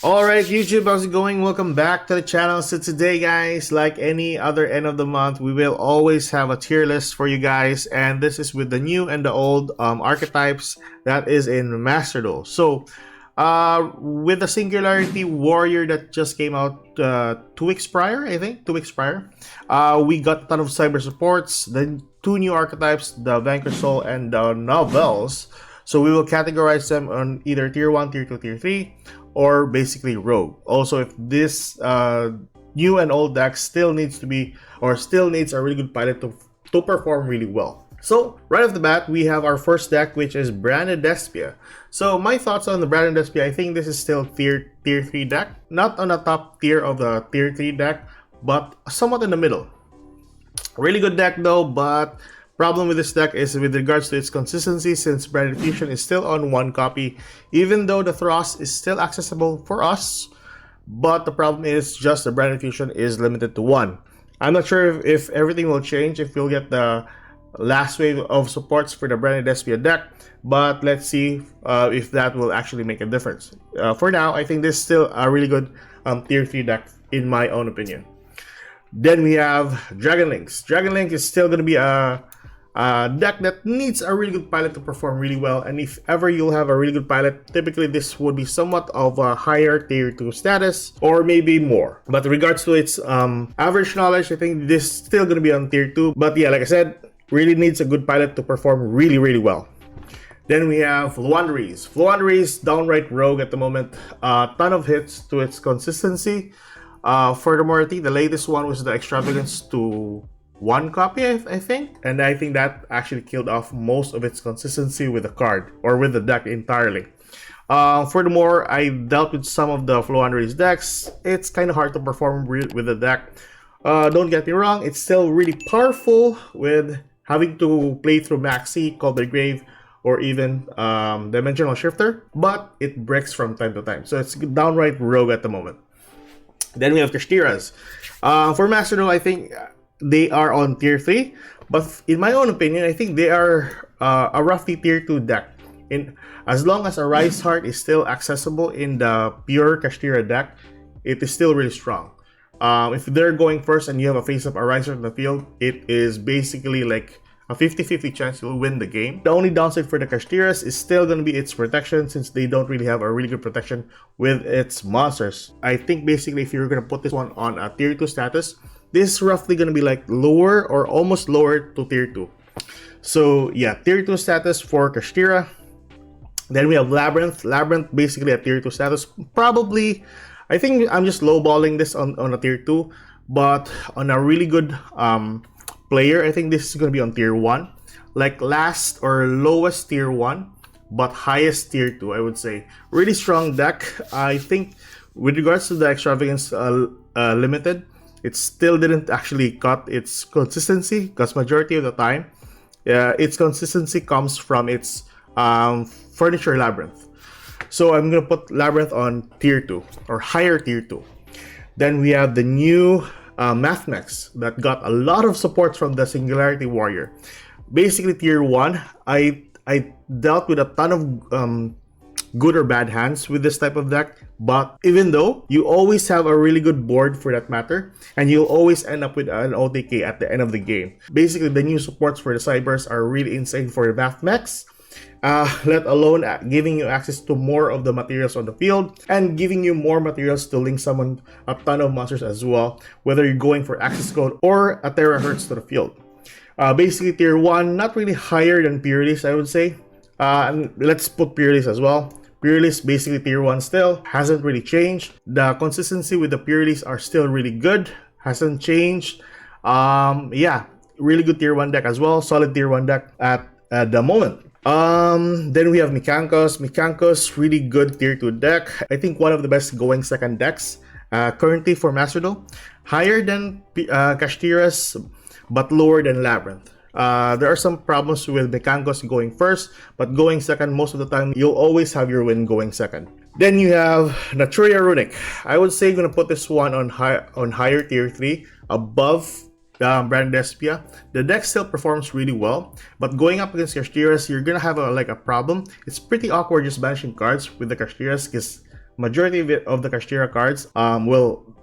Alright YouTube, how's it going? Welcome back to the channel. So today guys, like any other end of the month, we will always have a tier list for you guys, and this is with the new and the old archetypes that is in Master Duel. So with the Singularity Warrior that just came out 2 weeks prior, I think, 2 weeks prior, we got a ton of cyber supports, the 2 new archetypes, the Vanquish and the Nouvelles. So we will categorize them on either tier 1, tier 2, tier 3, or basically rogue. Also, if this new and old deck still needs to be, or still needs a really good pilot to perform really well. So right off the bat, we have our first deck, which is Branded Despia. So my thoughts on the Branded Despia, I think this is still tier 3 deck. Not on the top tier of the tier 3 deck, but somewhat in the middle. Really good deck though, but problem with this deck is with regards to its consistency, since Branded Fusion is still on 1 copy, even though the Thrust is still accessible for us, but the problem is just the Branded Fusion is limited to 1. I'm not sure if everything will change, if we'll get the last wave of supports for the Branded Despia deck, but let's see if that will actually make a difference. For now, I think this is still a really good tier 3 deck in my own opinion. Then we have Dragon Links. Dragon Link is still going to be a deck that needs a really good pilot to perform really well, and if ever you'll have a really good pilot, typically this would be somewhat of a higher tier 2 status, or maybe more. But in regards to its average knowledge, I think this is still going to be on tier 2, but yeah, like I said, really needs a good pilot to perform really well. Then we have Floowandereeze. Floowandereeze, downright rogue at the moment, a ton of hits to its consistency. Furthermore, I think the latest one was the Extravagance to 1 copy, I think, and I think that actually killed off most of its consistency with the card, or with the deck entirely. Furthermore, I dealt with some of the Floowandereeze decks. It's kind of hard to perform with the deck. Don't get me wrong, it's still really powerful with having to play through Maxi, Call the Grave, or even Dimensional Shifter, but it breaks from time to time, so it's downright rogue at the moment. Then we have Kashtiras. For Master Duel, I think they are on tier 3, but in my own opinion, I think they are a roughly tier 2 deck. As long as a Rise Heart is still accessible in the pure Kashtira deck, it is still really strong. If they're going first and you have a face-up a Rise Heart in the field, it is basically like a 50-50 chance you'll win the game. The only downside for the Kashtiras is still going to be its protection, since they don't really have a really good protection with its monsters. I think basically if you're going to put this one on a tier 2 status, this is roughly going to be like lower or almost lower to tier 2. So yeah, tier 2 status for Kashtira. Then we have Labrynth. Labrynth basically a tier 2 status. Probably, I think I'm just lowballing this on a tier 2, but on a really good player, I think this is going to be on tier 1. Like last or lowest tier 1, but highest tier 2, I would say. Really strong deck. I think with regards to the Extravagance Limited, it still didn't actually cut its consistency, because majority of the time, its consistency comes from its Furniture Labrynth. So I'm going to put Labrynth on tier 2, or higher tier 2. Then we have the new Mathmech that got a lot of support from the Singularity Warrior. Basically tier 1, I dealt with a ton of good or bad hands with this type of deck, but even though you always have a really good board for that matter, and you'll always end up with an OTK at the end of the game. Basically, the new supports for the Cybers are really insane for Mathmech, let alone giving you access to more of the materials on the field, and giving you more materials to link summon a ton of monsters as well, whether you're going for access code or a terahertz to the field. Basically, tier 1, not really higher than Purrely, I would say. And let's put Purrely as well. Purrely basically tier 1 still, hasn't really changed. The consistency with the Purrely are still really good, hasn't changed. Yeah, really good tier 1 deck as well, solid tier 1 deck at the moment. Then we have Mikanko's. Mikanko's really good tier 2 deck. I think one of the best going second decks currently for Master Duel. Higher than Kashtira's, but lower than Labrynth. There are some problems with Mikanko's going first, but going second, most of the time, you'll always have your win going second. Then you have Naturia Runic. I would say I'm going to put this one on higher tier 3, above Branded Despia. The deck still performs really well, but going up against Kashtiras, you're gonna have a problem. It's pretty awkward just banishing cards with the Kashtiras, because majority of the Kashtira cards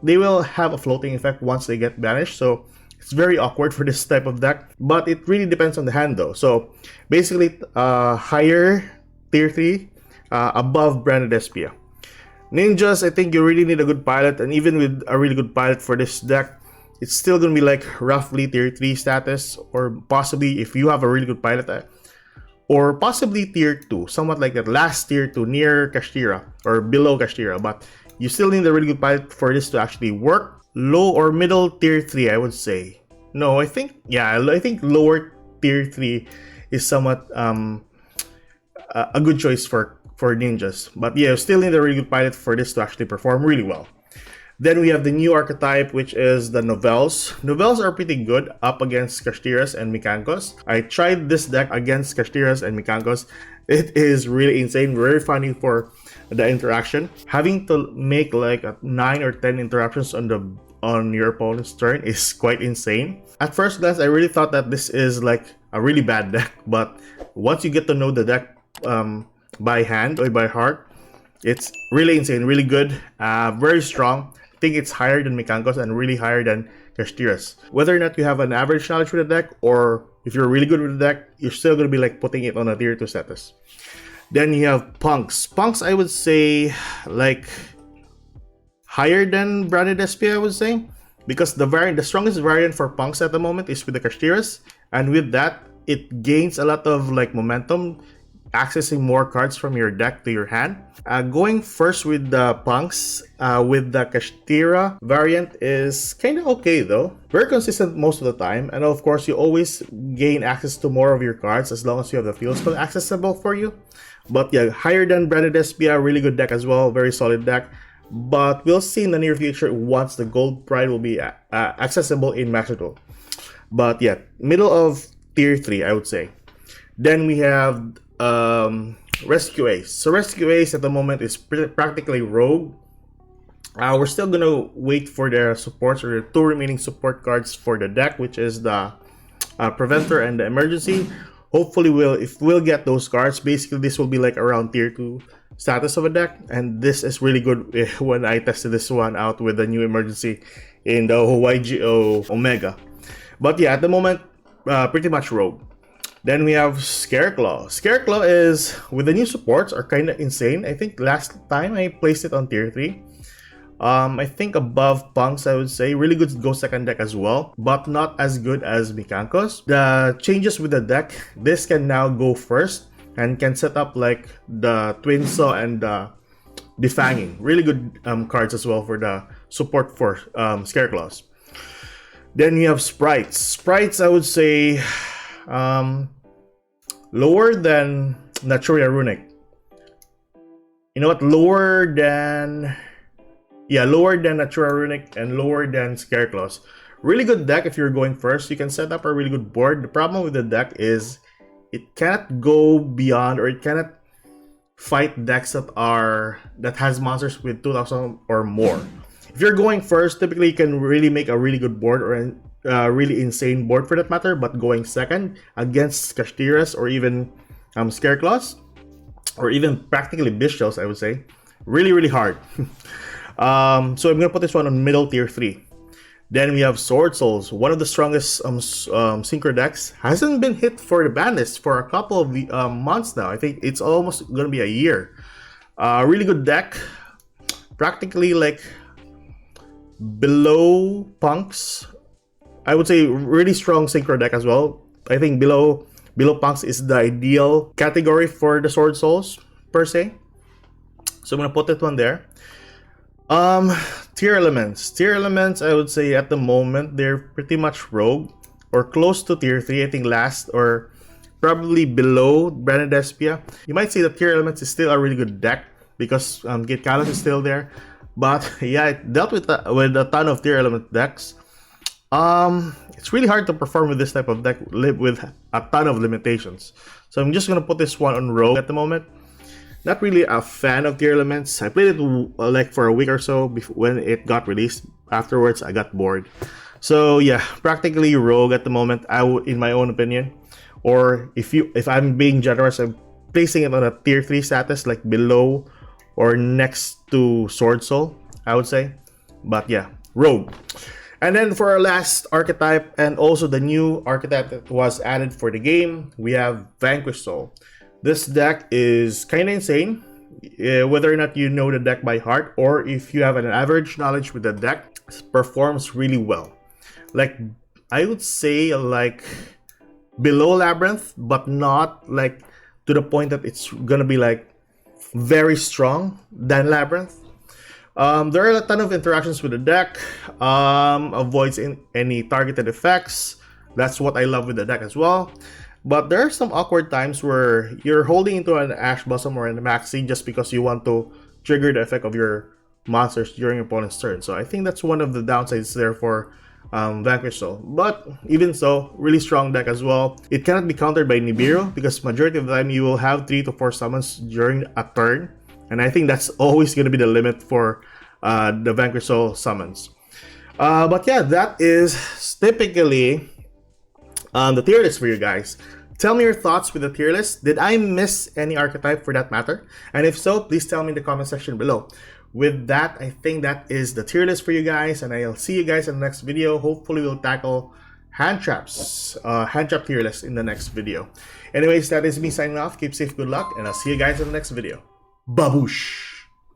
they will have a floating effect once they get banished, so it's very awkward for this type of deck, but it really depends on the hand though. So basically, higher tier 3, above Branded Despia. Ninjas, I think you really need a good pilot, and even with a really good pilot for this deck, it's still gonna be like roughly tier 3 status, or possibly if you have a really good pilot, or possibly tier 2, somewhat like that, last tier 2, near Kashtira or below Kashtira, but you still need a really good pilot for this to actually work. Low or middle tier 3, I would say. No, I think lower tier 3 is somewhat a good choice for ninjas. But yeah, you still need a really good pilot for this to actually perform really well. Then we have the new archetype, which is the Nouvelles. Nouvelles are pretty good up against Kashtiras and Mikankos. I tried this deck against Kashtiras and Mikankos. It is really insane, very funny for the interaction. Having to make like 9 or 10 interruptions on your opponent's turn is quite insane. At first glance, I really thought that this is like a really bad deck, but once you get to know the deck by hand or by heart, it's really insane, really good, very strong. I think it's higher than Mikankos and really higher than Kashtiras. Whether or not you have an average knowledge with the deck, or if you're really good with the deck, you're still going to be like putting it on a tier 2 status. Then you have Punks. Punks, I would say like higher than Branded Despia, I would say, because the strongest variant for Punks at the moment is with the Kashtiras, and with that, it gains a lot of like momentum, accessing more cards from your deck to your hand. Going first with the Punks, with the Kashtira variant is kind of okay though. Very consistent most of the time, and of course you always gain access to more of your cards as long as you have the field spell accessible for you. But yeah, higher than Branded Despia, really good deck as well, very solid deck. But we'll see in the near future once the Gold Pride will be accessible in Master Duel. But yeah, middle of tier 3, I would say. Then we have Rescue Ace. So Rescue Ace at the moment is practically rogue. We're still gonna wait for their supports, or the 2 remaining support cards for the deck, which is the Preventer and the Emergency. Hopefully if we'll get those cards, basically this will be like around tier 2 status of a deck, and this is really good when I tested this one out with the new Emergency in the YugiOh Omega. But yeah, at the moment, pretty much rogue. Then we have Scareclaw. Scareclaw is, with the new supports, are kind of insane. I think last time I placed it on tier 3. I think above Punks, I would say. Really good Go Second deck as well, but not as good as Mikankos. The changes with the deck, this can now go first and can set up like the Twin Saw and the Defanging. Really good cards as well for the support for Scareclaws. Then we have Sprites. Sprites, I would say lower than Naturia Runic. You know what? Lower than Naturia Runic and lower than Scareclaws. Really good deck if you're going first. You can set up a really good board. The problem with the deck is it cannot go beyond, or it cannot fight decks that has monsters with 2000 or more. If you're going first, typically you can really make a really good board, or a really insane board for that matter. But going second against Kashtiras or even Scareclaws, or even practically Bishops, I would say, really hard. So I'm gonna put this one on middle tier 3. Then we have Sword Souls, one of the strongest synchro decks. Hasn't been hit for the ban list for a couple of months now. I think it's almost gonna be a year. Really good deck, practically like below Punks. I would say really strong synchro deck as well. I think below Punks is the ideal category for the Sword Souls per se. So I'm gonna put that one there. Tearlaments, I would say at the moment they're pretty much rogue or close to tier 3. I think last or probably below Branded Despia. You might say that Tearlaments is still a really good deck because Gate Callus is still there. But yeah, it dealt with a ton of Tearlament decks. It's really hard to perform with this type of deck with a ton of limitations. So I'm just gonna put this one on rogue at the moment. Not really a fan of Tearlaments. I played it like for a week or so when it got released. Afterwards, I got bored. So yeah, practically rogue at the moment, in my own opinion. Or if I'm being generous, I'm placing it on a tier 3 status, like below or next to Sword Soul, I would say. But yeah, Rogue. And then for our last archetype, and also the new archetype that was added for the game, we have Vanquish Soul. This deck is kind of insane. Whether or not you know the deck by heart, or if you have an average knowledge with the deck, it performs really well. Like, I would say like below Labrynth, but not like to the point that it's gonna be like very strong than Labrynth. There are a ton of interactions with the deck. Avoids any targeted effects. That's what I love with the deck as well. But there are some awkward times where you're holding into an Ash Blossom or a Maxi just because you want to trigger the effect of your monsters during your opponent's turn. So I think that's one of the downsides there for Vanquish Soul. But even so, really strong deck as well. It cannot be countered by Nibiru because majority of the time you will have 3 to 4 summons during a turn. And I think that's always going to be the limit for the Vanquish Soul summons. But yeah, that is typically the tier list for you guys. Tell me your thoughts with the tier list. Did I miss any archetype for that matter? And if so, please tell me in the comment section below. With that, I think that is the tier list for you guys, and I'll see you guys in the next video. Hopefully we'll tackle hand traps, hand trap tier list in the next video. Anyways, that is me signing off. Keep safe, good luck, and I'll see you guys in the next video. Baboosh!